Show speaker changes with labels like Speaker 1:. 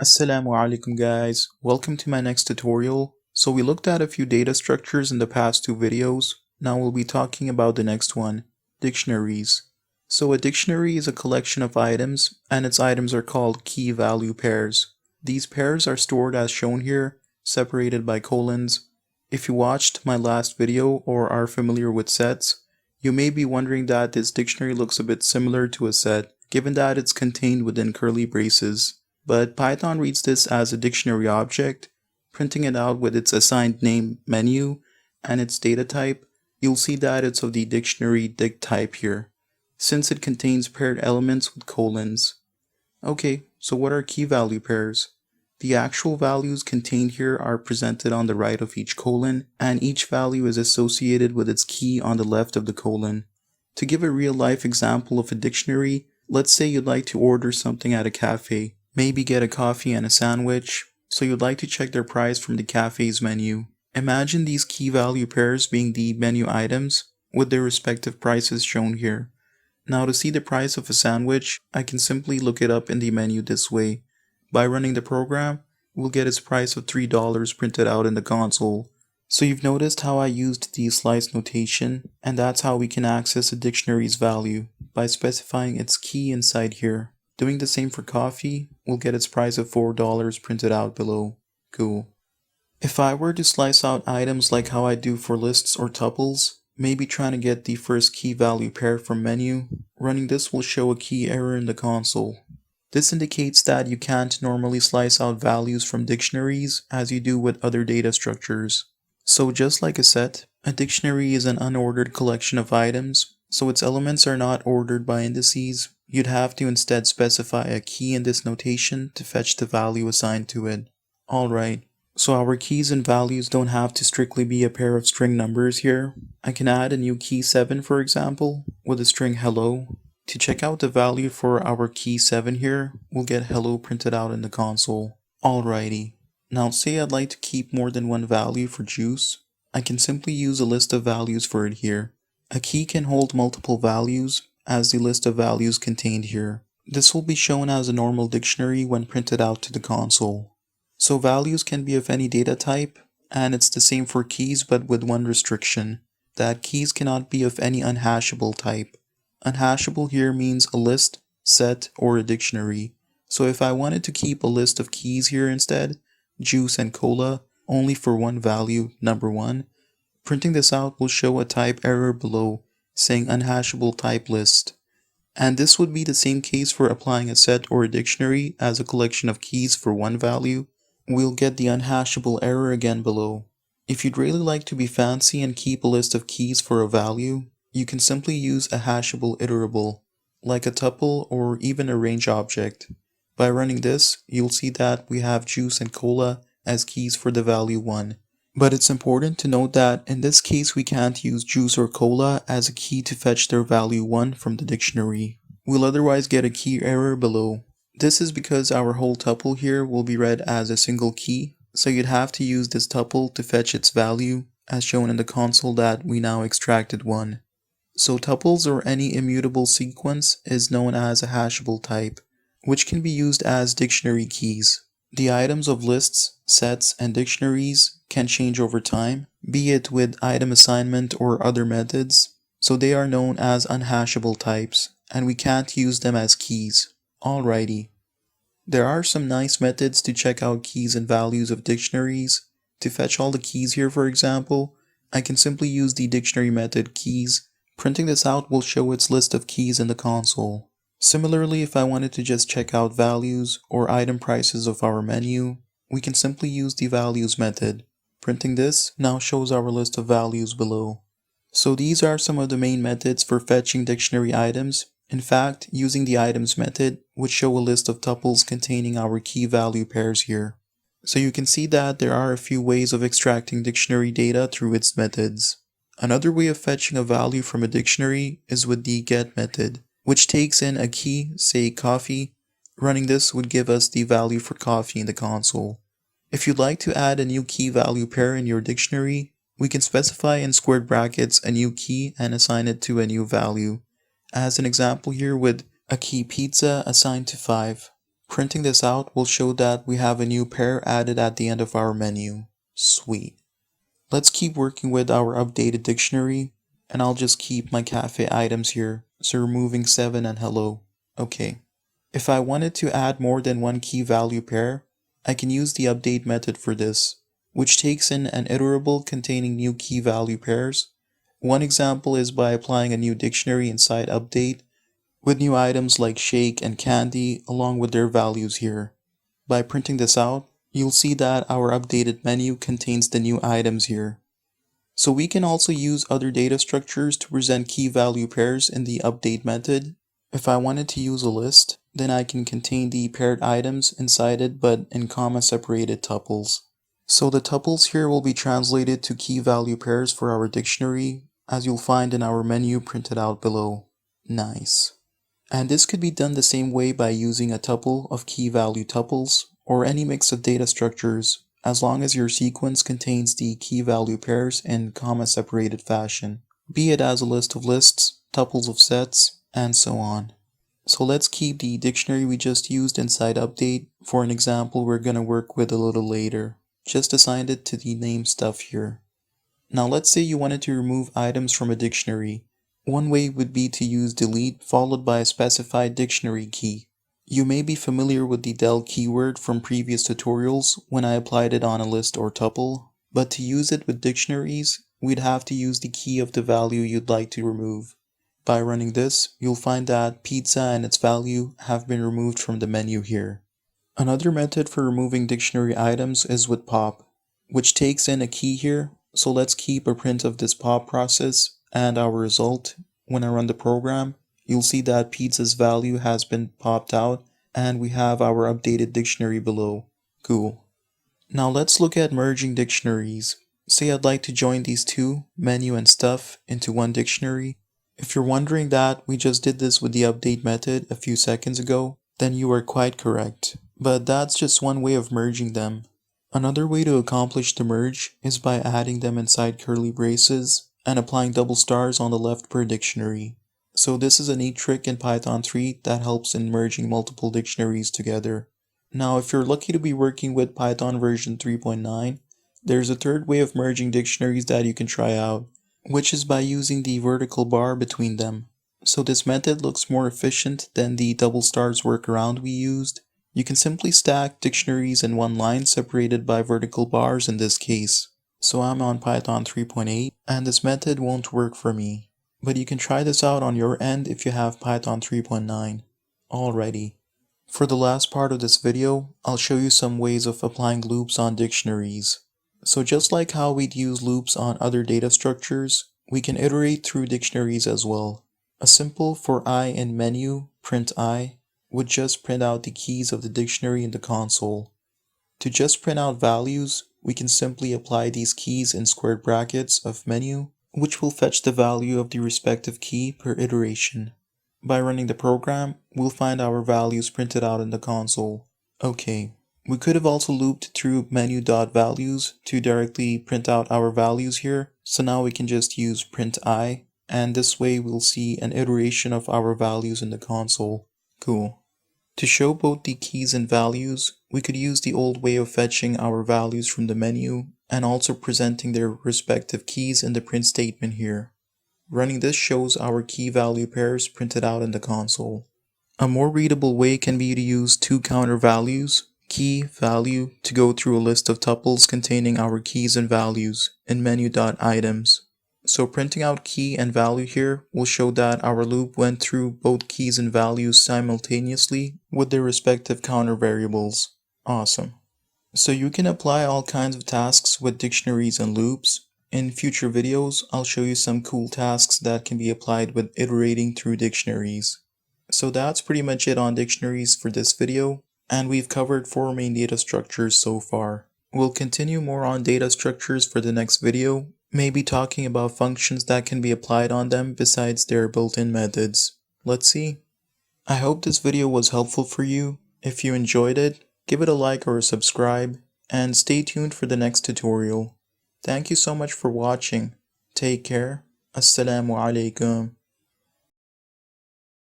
Speaker 1: Asalamualaikum guys, welcome to my next tutorial. So we looked at a few data structures in the past two videos. Now we'll be talking about the next one, dictionaries. So a dictionary is a collection of items, and its items are called key-value pairs. These pairs are stored as shown here, separated by colons. If you watched my last video or are familiar with sets, you may be wondering that this dictionary looks a bit similar to a set, given that it's contained within curly braces. But Python reads this as a dictionary object, printing it out with its assigned name menu and its data type. You'll see that it's of the dictionary dict type here, since it contains paired elements with colons. Okay, so what are key value pairs? The actual values contained here are presented on the right of each colon, and each value is associated with its key on the left of the colon. To give a real-life example of a dictionary, let's say you'd like to order something at a cafe. Maybe get a coffee and a sandwich, so you'd like to check their price from the cafe's menu. Imagine these key value pairs being the menu items with their respective prices shown here. Now to see the price of a sandwich, I can simply look it up in the menu this way. By running the program, we'll get its price of $3 printed out in the console. So you've noticed how I used the slice notation, and that's how we can access a dictionary's value, by specifying its key inside here. Doing the same for coffee, we'll get its price of $4 printed out below. Cool. If I were to slice out items like how I do for lists or tuples, maybe trying to get the first key value pair from menu, running this will show a key error in the console. This indicates that you can't normally slice out values from dictionaries as you do with other data structures. So just like a set, a dictionary is an unordered collection of items, so its elements are not ordered by indices. You'd have to instead specify a key in this notation to fetch the value assigned to it. Alright, so our keys and values don't have to strictly be a pair of string numbers here. I can add a new key 7 for example, with a string hello. To check out the value for our key 7 here, we'll get hello printed out in the console. Alrighty, now say I'd like to keep more than one value for juice. I can simply use a list of values for it here. A key can hold multiple values, as the list of values contained here. This will be shown as a normal dictionary when printed out to the console. So values can be of any data type, and it's the same for keys but with one restriction, that keys cannot be of any unhashable type. Unhashable here means a list, set, or a dictionary. So if I wanted to keep a list of keys here instead, juice and cola, only for one value, number 1, printing this out will show a type error below, saying unhashable type list. And this would be the same case for applying a set or a dictionary as a collection of keys for one value. We'll get the unhashable error again below. If you'd really like to be fancy and keep a list of keys for a value, you can simply use a hashable iterable, like a tuple or even a range object. By running this, you'll see that we have juice and cola as keys for the value 1. But it's important to note that in this case we can't use juice or cola as a key to fetch their value 1 from the dictionary. We'll otherwise get a key error below. This is because our whole tuple here will be read as a single key, so you'd have to use this tuple to fetch its value, as shown in the console that we now extracted 1. So tuples or any immutable sequence is known as a hashable type, which can be used as dictionary keys. The items of lists, sets, and dictionaries can change over time, be it with item assignment or other methods, so they are known as unhashable types, and we can't use them as keys. Alrighty. There are some nice methods to check out keys and values of dictionaries. To fetch all the keys here for example, I can simply use the dictionary method keys. Printing this out will show its list of keys in the console. Similarly, if I wanted to just check out values or item prices of our menu, we can simply use the values method. Printing this now shows our list of values below. So these are some of the main methods for fetching dictionary items. In fact, using the items method would show a list of tuples containing our key value pairs here. So you can see that there are a few ways of extracting dictionary data through its methods. Another way of fetching a value from a dictionary is with the get method, which takes in a key, say coffee. Running this would give us the value for coffee in the console. If you'd like to add a new key value pair in your dictionary, we can specify in squared brackets a new key and assign it to a new value, as an example here with a key pizza assigned to 5. Printing this out will show that we have a new pair added at the end of our menu. Sweet. Let's keep working with our updated dictionary, and I'll just keep my cafe items here, so removing 7 and hello. Okay. If I wanted to add more than one key value pair, I can use the update method for this, which takes in an iterable containing new key value pairs. One example is by applying a new dictionary inside update with new items like shake and candy along with their values here. By printing this out, you'll see that our updated menu contains the new items here. So we can also use other data structures to present key value pairs in the update method. If I wanted to use a list, then I can contain the paired items inside it but in comma separated tuples. So the tuples here will be translated to key value pairs for our dictionary, as you'll find in our menu printed out below. Nice. And this could be done the same way by using a tuple of key value tuples, or any mix of data structures, as long as your sequence contains the key value pairs in comma separated fashion, be it as a list of lists, tuples of sets, and so on. So let's keep the dictionary we just used inside update for an example we're going to work with a little later. Just assigned it to the name stuff here. Now let's say you wanted to remove items from a dictionary. One way would be to use delete followed by a specified dictionary key. You may be familiar with the del keyword from previous tutorials when I applied it on a list or tuple, but to use it with dictionaries, we'd have to use the key of the value you'd like to remove. By running this, you'll find that pizza and its value have been removed from the menu here. Another method for removing dictionary items is with pop, which takes in a key here, so let's keep a print of this pop process. And our result, when I run the program, you'll see that pizza's value has been popped out and we have our updated dictionary below. Cool. Now let's look at merging dictionaries. Say I'd like to join these two, menu and stuff, into one dictionary. If you're wondering that we just did this with the update method a few seconds ago, then you are quite correct. But that's just one way of merging them. Another way to accomplish the merge is by adding them inside curly braces and applying double stars on the left per dictionary. So this is a neat trick in Python 3 that helps in merging multiple dictionaries together. Now if you're lucky to be working with Python version 3.9, there's a third way of merging dictionaries that you can try out, which is by using the vertical bar between them. So this method looks more efficient than the double stars workaround we used. You can simply stack dictionaries in one line separated by vertical bars in this case. So I'm on Python 3.8 and this method won't work for me. But you can try this out on your end if you have Python 3.9. Alrighty. For the last part of this video, I'll show you some ways of applying loops on dictionaries. So just like how we'd use loops on other data structures, we can iterate through dictionaries as well. A simple for I in menu, print I, would just print out the keys of the dictionary in the console. To just print out values, we can simply apply these keys in squared brackets of menu, which will fetch the value of the respective key per iteration. By running the program, we'll find our values printed out in the console. Okay, we could have also looped through menu.values to directly print out our values here, so now we can just use print I, and this way we'll see an iteration of our values in the console. Cool. To show both the keys and values, we could use the old way of fetching our values from the menu and also presenting their respective keys in the print statement here. Running this shows our key value pairs printed out in the console. A more readable way can be to use two counter values, key, value, to go through a list of tuples containing our keys and values in menu.items. So printing out key and value here will show that our loop went through both keys and values simultaneously with their respective counter variables. Awesome. So you can apply all kinds of tasks with dictionaries and loops. In future videos, I'll show you some cool tasks that can be applied with iterating through dictionaries. So that's pretty much it on dictionaries for this video, and we've covered 4 main data structures so far. We'll continue more on data structures for the next video, maybe talking about functions that can be applied on them besides their built-in methods. Let's see. I hope this video was helpful for you. If you enjoyed it, give it a like or a subscribe, and stay tuned for the next tutorial. Thank you so much for watching. Take care. Assalamualaikum.